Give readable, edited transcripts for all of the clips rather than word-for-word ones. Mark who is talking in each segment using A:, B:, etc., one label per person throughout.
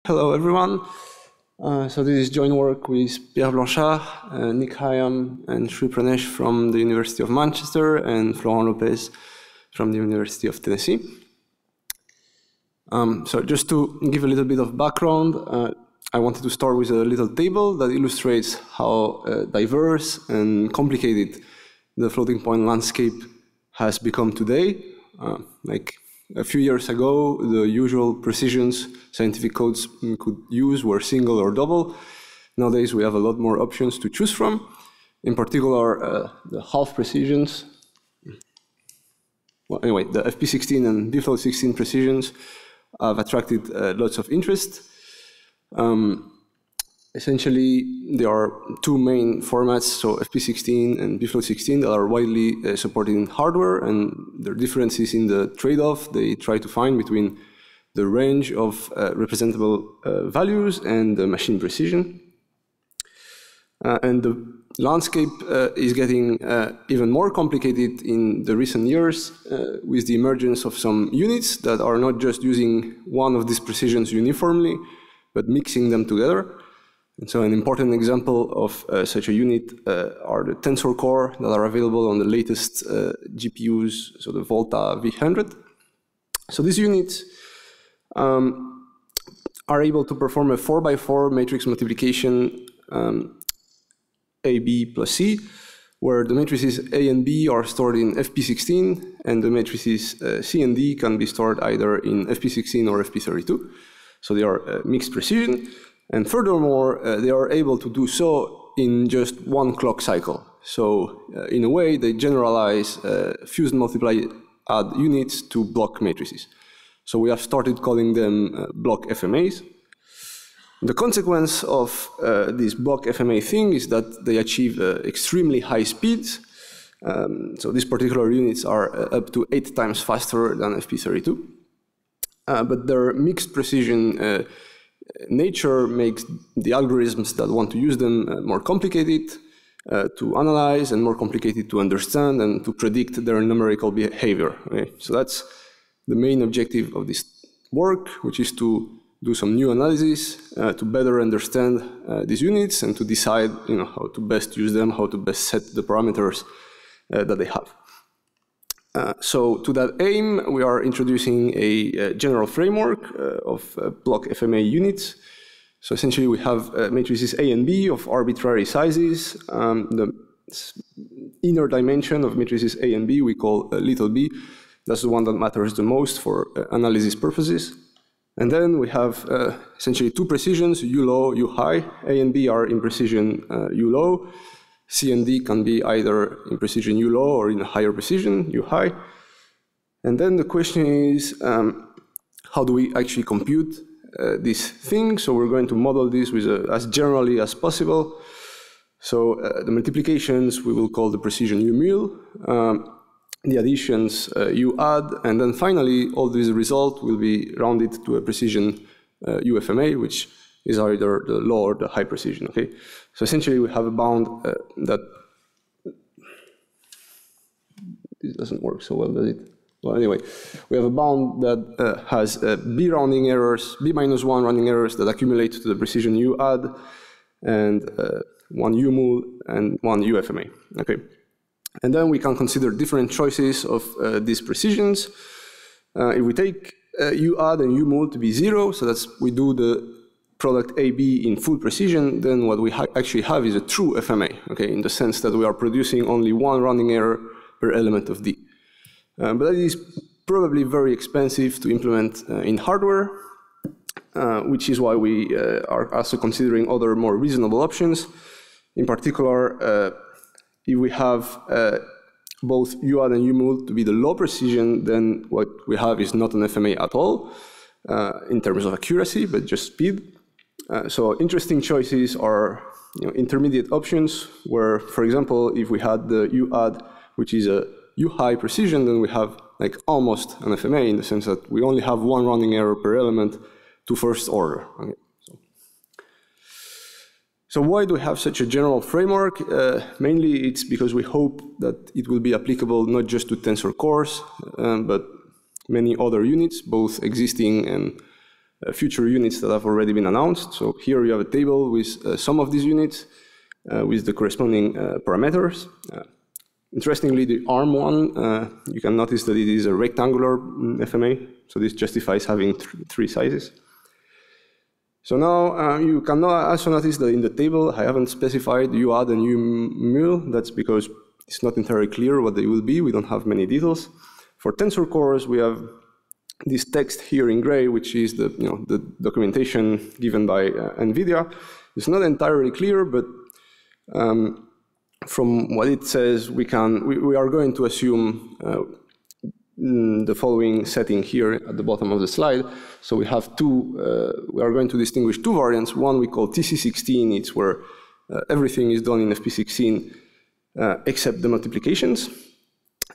A: Hello, everyone. So this is joint work with Pierre Blanchard, Nick Hyam, and Sri Pranesh from the University of Manchester, and Florent Lopez from the University of Tennessee. So just to give a little bit of background, I wanted to start with a little table that illustrates how diverse and complicated the floating point landscape has become today. Like a few years ago, the usual precisions scientific codes could use were single or double. Nowadays, we have a lot more options to choose from. In particular, the half precisions. Well, anyway, the FP16 and BFloat16 precisions have attracted lots of interest. Essentially, there are two main formats, so FP16 and BFloat16, that are widely supported in hardware, and there are differences in the trade-off they try to find between the range of representable values and the machine precision. And the landscape is getting even more complicated in the recent years with the emergence of some units that are not just using one of these precisions uniformly, but mixing them together. And so an important example of such a unit are the tensor core that are available on the latest GPUs, so the Volta V100. So these units are able to perform a 4x4 matrix multiplication AB plus C, where the matrices A and B are stored in FP16, and the matrices C and D can be stored either in FP16 or FP32. So they are mixed precision. And furthermore, they are able to do so in just one clock cycle. So in a way, they generalize fused multiply add units to block matrices. So we have started calling them block FMAs. The consequence of this block FMA thing is that they achieve extremely high speeds. So these particular units are up to 8 times faster than FP32. But their mixed precision nature makes the algorithms that want to use them more complicated to analyze and more complicated to understand and to predict their numerical behavior. Okay? So that's the main objective of this work, which is to do some new analysis to better understand these units and to decide, how to best use them, how to best set the parameters that they have. So to that aim, we are introducing a general framework of block FMA units. So essentially, we have matrices A and B of arbitrary sizes. The inner dimension of matrices A and B we call little b. That's the one that matters the most for analysis purposes. And then we have essentially two precisions, U low, U high. A and B are in precision U low. C and D can be either in precision U low or in a higher precision, U high. And then the question is, how do we actually compute this thing? So we're going to model this with as generally as possible. So the multiplications we will call the precision U mul. The additions U add, and then finally all this result will be rounded to a precision UFMA, which is either the low or the high precision. Okay, so essentially we have a bound that this doesn't work so well, does it? Well, anyway, we have a bound that has b rounding errors, b-1 rounding errors that accumulate to the precision U add, and one U mul and one UFMA. Okay, and then we can consider different choices of these precisions. If we take U add and U mul to be 0, so that's we do the product AB in full precision, then what we actually have is a true FMA, okay, in the sense that we are producing only one rounding error per element of D. But that is probably very expensive to implement in hardware, which is why we are also considering other more reasonable options. In particular, if we have both U add and U mul to be the low precision, then what we have is not an FMA at all in terms of accuracy, but just speed. So interesting choices are intermediate options where, for example, if we had the U add, which is a U high precision, then we have like almost an FMA in the sense that we only have one rounding error per element to first order. Okay. So why do we have such a general framework? Mainly it's because we hope that it will be applicable not just to tensor cores, but many other units, both existing and future units that have already been announced. So here you have a table with some of these units with the corresponding parameters. Interestingly, the ARM one, you can notice that it is a rectangular FMA, so this justifies having three sizes. So now you can also notice that in the table I haven't specified UAD and UMul. That's because it's not entirely clear what they will be. We don't have many details. For tensor cores, we have this text here in gray, which is the the documentation given by NVIDIA. It's not entirely clear, but from what it says, we are going to assume the following setting here at the bottom of the slide. So we have we are going to distinguish two variants. One we call TC16, it's where everything is done in FP16 except the multiplications.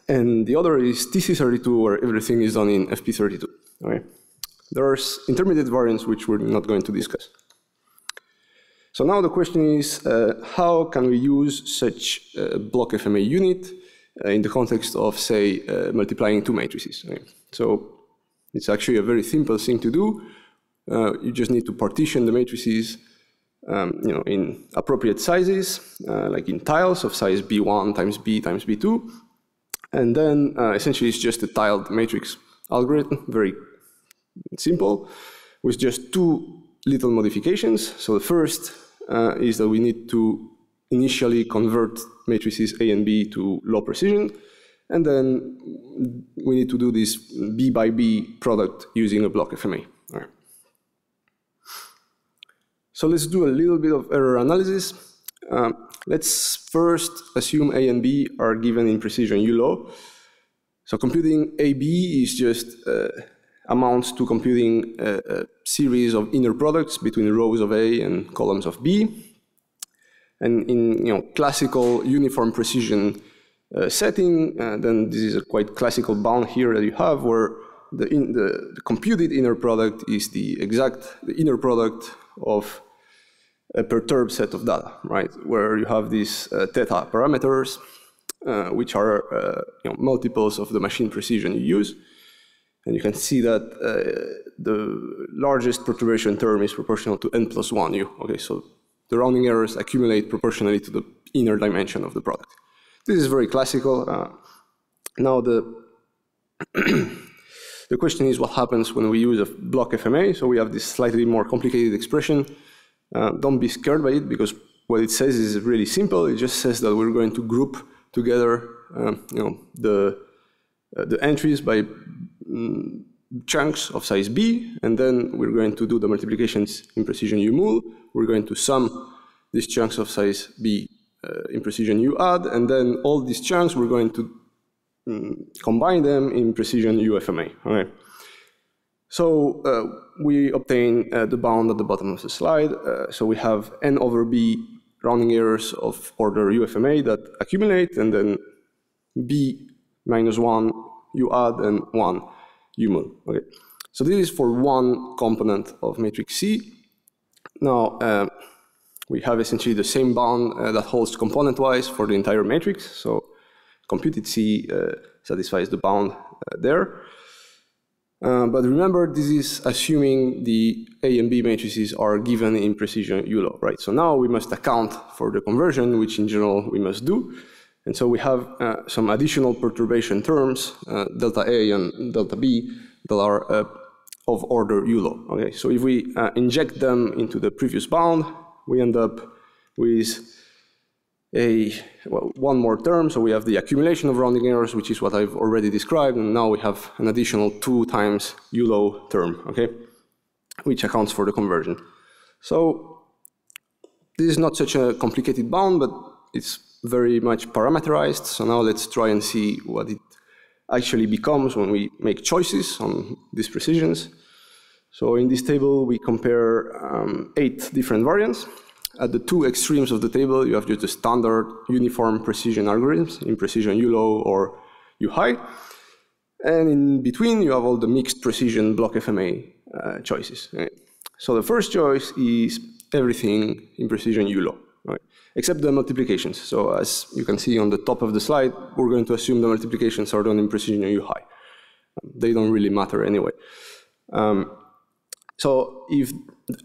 A: And the other is TC32, where everything is done in FP32. Okay? There are intermediate variants which we're not going to discuss. So now the question is, how can we use such a block FMA unit in the context of, say, multiplying two matrices? Right? So it's actually a very simple thing to do. You just need to partition the matrices in appropriate sizes, like in tiles of size B1 times B times B2. And then essentially it's just a tiled matrix algorithm, very simple, with just two little modifications. So the first is that we need to initially convert matrices A and B to low precision, and then we need to do this B by B product using a block FMA. All right. So let's do a little bit of error analysis. Let's first assume A and B are given in precision U low. So computing AB is just amounts to computing a series of inner products between rows of A and columns of B. And in classical uniform precision setting, then this is a quite classical bound here that you have, where the computed inner product is the inner product of a perturbed set of data, right? Where you have these theta parameters, which are multiples of the machine precision you use. And you can see that the largest perturbation term is proportional to n+1 u. Okay, so the rounding errors accumulate proportionally to the inner dimension of the product. This is very classical. Now the question is, what happens when we use a block FMA? So we have this slightly more complicated expression. Don't be scared by it, because what it says is really simple. It just says that we're going to group together the entries by chunks of size B, and then we're going to do the multiplications in precision UMul. We're going to sum these chunks of size B in precision UAdd, and then all these chunks we're going to combine them in precision UFMA. Okay. So we obtain the bound at the bottom of the slide. So we have n over B rounding errors of order UFMA that accumulate, and then B minus 1 UAdd and 1 UMul. Okay. So this is for one component of matrix C. Now we have essentially the same bound that holds component-wise for the entire matrix. So computed C satisfies the bound there. But remember, this is assuming the A and B matrices are given in precision U low, right? So now we must account for the conversion, which in general we must do. And so we have some additional perturbation terms, delta A and delta B, that are of order U low. Okay, so if we inject them into the previous bound, we end up with one more term. So we have the accumulation of rounding errors, which is what I've already described, and now we have an additional 2 times U low term, okay, which accounts for the conversion. So this is not such a complicated bound, but it's very much parameterized. So now let's try and see what it actually becomes when we make choices on these precisions. So in this table, we compare 8 different variants. At the 2 extremes of the table, you have just the standard uniform precision algorithms in precision U low or U high. And in between, you have all the mixed precision block FMA choices. Right? So the first choice is everything in precision U low, right? Except the multiplications. So as you can see on the top of the slide, we're going to assume the multiplications are done in precision U high. They don't really matter anyway. So if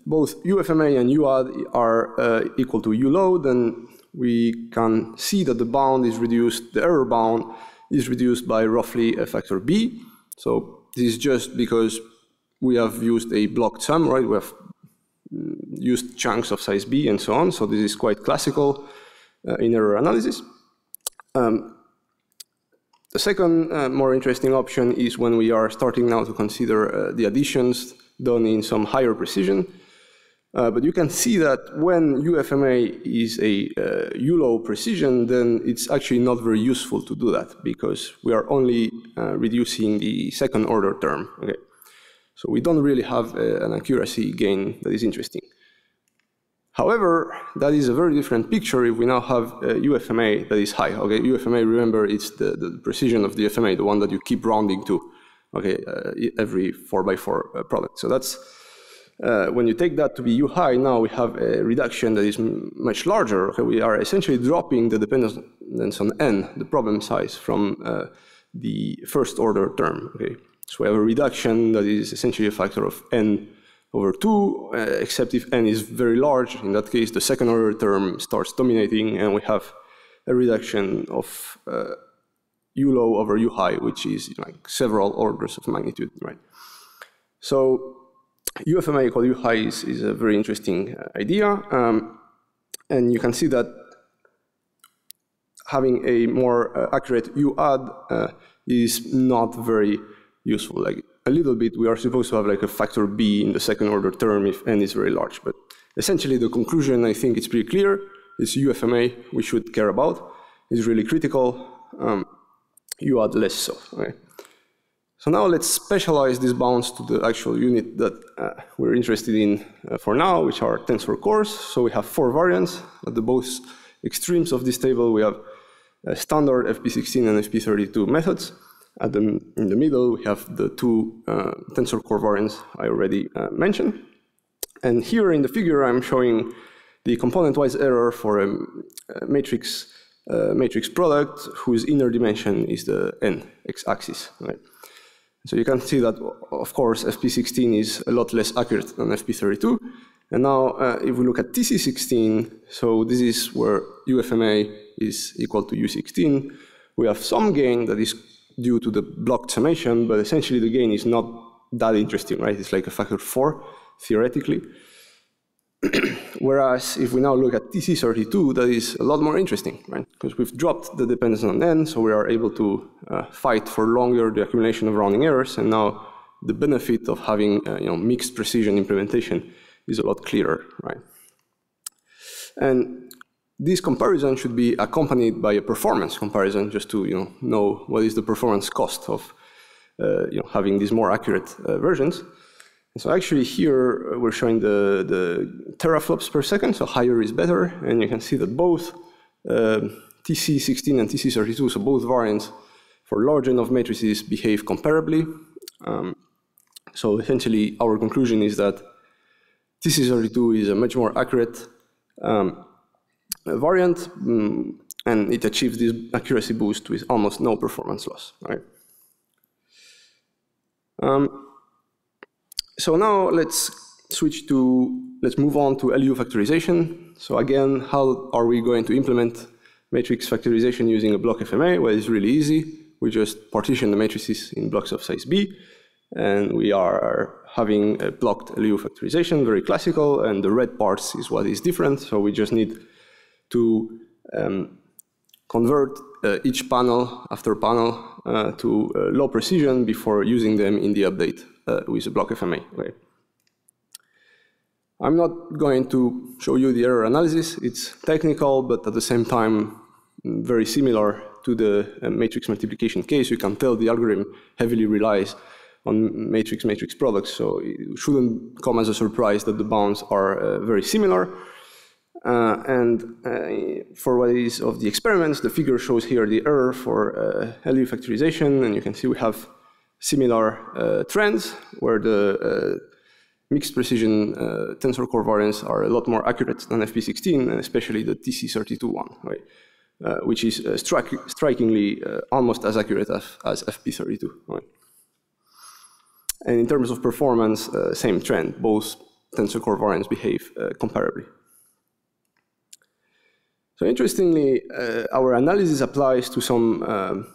A: both UFMA and UAD are equal to ULOW, then we can see that the bound is reduced, the error bound is reduced by roughly a factor B. So this is just because we have used a blocked sum, right? We have used chunks of size B and so on. So this is quite classical in error analysis. The second more interesting option is when we are starting now to consider the additions done in some higher precision. But you can see that when UFMA is a ULOW precision, then it's actually not very useful to do that because we are only reducing the second order term. Okay? So we don't really have an accuracy gain that is interesting. However, that is a very different picture if we now have UFMA that is high. Okay? UFMA, remember, it's the precision of the FMA, the one that you keep rounding to, okay, every 4x4 product. So that's when you take that to be U high, now we have a reduction that is much larger. Okay? We are essentially dropping the dependence on n, the problem size, from the first order term. Okay? So we have a reduction that is essentially a factor of n over 2, except if n is very large. In that case, the second order term starts dominating, and we have a reduction of ULOW over U high, which is like several orders of magnitude, right? So UFMA equal U high is a very interesting idea, and you can see that having a more accurate UAD is not very useful. Like a little bit, we are supposed to have like a factor B in the second order term if n is very large, but essentially the conclusion, I think it's pretty clear. It's UFMA we should care about. It's really critical. UAD less so. Okay? So now let's specialize these bounds to the actual unit that we're interested in for now, which are tensor cores. So we have 4 variants. At the both extremes of this table, we have standard FP16 and FP32 methods. In the middle, we have the 2 tensor core variants I already mentioned. And here in the figure, I'm showing the component-wise error for a matrix product whose inner dimension is the n x-axis. Right? So you can see that, of course, FP16 is a lot less accurate than FP32. And now, if we look at TC16, so this is where UFMA is equal to U16. We have some gain that is due to the blocked summation, but essentially the gain is not that interesting, right? It's like a factor 4, theoretically. Whereas if we now look at TC32, that is a lot more interesting, right? Because we've dropped the dependence on n, so we are able to fight for longer the accumulation of rounding errors, and now the benefit of having mixed precision implementation is a lot clearer, right? And this comparison should be accompanied by a performance comparison, just to know what is the performance cost of having these more accurate versions. And so actually here we're showing the teraflops per second, so higher is better, and you can see that both TC16 and TC32, so both variants for large enough matrices behave comparably. So essentially our conclusion is that TC32 is a much more accurate variant, and it achieves this accuracy boost with almost no performance loss, right? So now let's move on to LU factorization. So again, how are we going to implement matrix factorization using a block FMA? Well, it's really easy. We just partition the matrices in blocks of size B, and we are having a blocked LU factorization, very classical, and the red parts is what is different. So we just need to convert each panel after panel to low precision before using them in the update with a block FMA. Okay. I'm not going to show you the error analysis. It's technical, but at the same time very similar to the matrix multiplication case. You can tell the algorithm heavily relies on matrix products, so it shouldn't come as a surprise that the bounds are very similar. For what is of the experiments, the figure shows here the error for LU factorization, and you can see we have similar trends where the mixed precision tensor core variants are a lot more accurate than FP16, and especially the TC32 one, right? Which is strikingly almost as accurate as FP32. Right? And in terms of performance, same trend. Both tensor core variants behave comparably. So interestingly, our analysis applies to some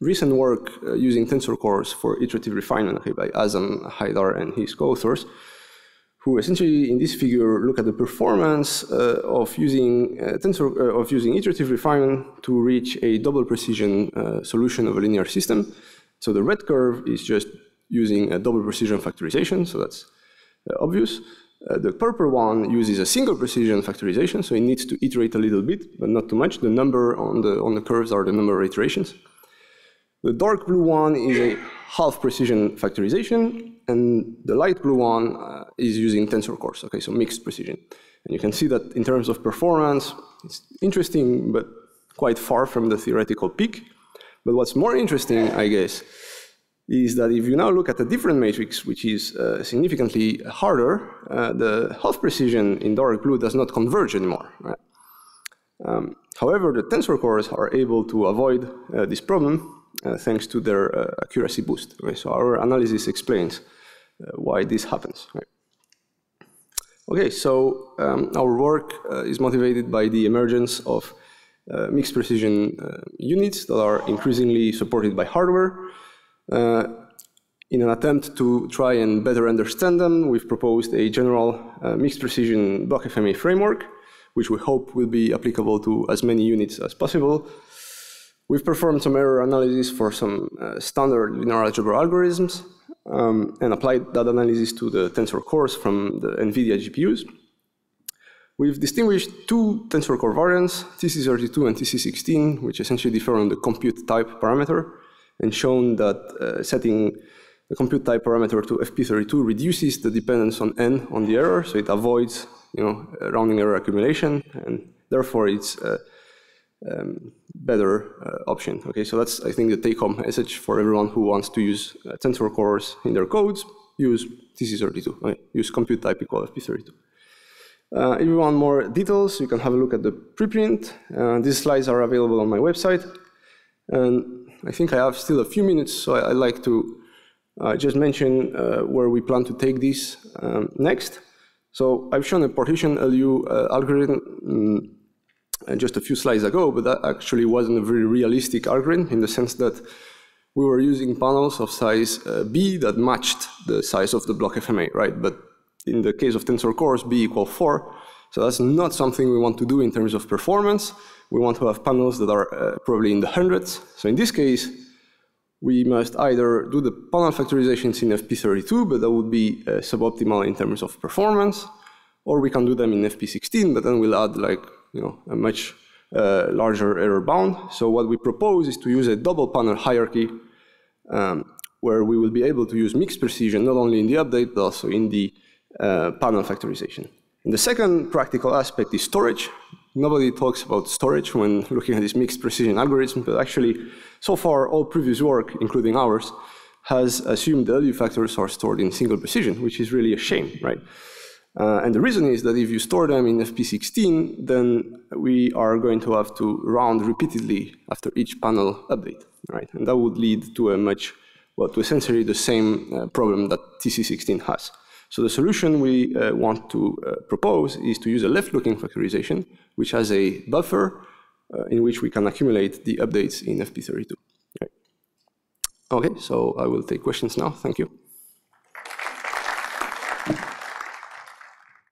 A: recent work using tensor cores for iterative refinement by Azam, Haidar, and his co-authors, who essentially in this figure look at the performance of using iterative refinement to reach a double precision solution of a linear system. So the red curve is just using a double precision factorization, so that's obvious. The purple one uses a single precision factorization, so it needs to iterate a little bit, but not too much. The number on the curves are the number of iterations. The dark blue one is a half precision factorization, and the light blue one is using tensor cores, okay, so mixed precision. And you can see that in terms of performance, it's interesting, but quite far from the theoretical peak. But what's more interesting, I guess, is that if you now look at a different matrix, which is significantly harder, the half precision in dark blue does not converge anymore. Right? However, the tensor cores are able to avoid this problem thanks to their accuracy boost. Okay? So our analysis explains why this happens. Right? Okay, so our work is motivated by the emergence of mixed precision units that are increasingly supported by hardware. In an attempt to try and better understand them, we've proposed a general mixed precision block FMA framework, which we hope will be applicable to as many units as possible. We've performed some error analysis for some standard linear algebra algorithms and applied that analysis to the tensor cores from the NVIDIA GPUs. We've distinguished two tensor core variants, TC32 and TC16, which essentially differ on the compute type parameter, and shown that setting the compute type parameter to FP32 reduces the dependence on n on the error, so it avoids rounding error accumulation, and therefore it's a better option. Okay, so that's, I think, the take-home message for everyone who wants to use tensor cores in their codes. Use TC32, right? Use compute type equal FP32. If you want more details, you can have a look at the preprint. These slides are available on my website. And I think I have still a few minutes, so I'd like to just mention where we plan to take this next. So I've shown a partitioned LU algorithm just a few slides ago, but that actually wasn't a very realistic algorithm in the sense that we were using panels of size B that matched the size of the block FMA, right? But in the case of tensor cores, B equals 4. So that's not something we want to do in terms of performance. We want to have panels that are probably in the hundreds. So in this case, we must either do the panel factorizations in FP32, but that would be suboptimal in terms of performance, or we can do them in FP16, but then we'll add a much larger error bound. So what we propose is to use a double panel hierarchy where we will be able to use mixed precision not only in the update, but also in the panel factorization. And the second practical aspect is storage. Nobody talks about storage when looking at this mixed precision algorithm, but actually, so far, all previous work, including ours, has assumed the LU factors are stored in single precision, which is really a shame, right? And the reason is that if you store them in FP16, then we are going to have to round repeatedly after each panel update, right? And that would lead to to essentially the same problem that TC16 has. So the solution we want to propose is to use a left-looking factorization, which has a buffer in which we can accumulate the updates in FP32. Right. Okay, so I will take questions now. Thank you.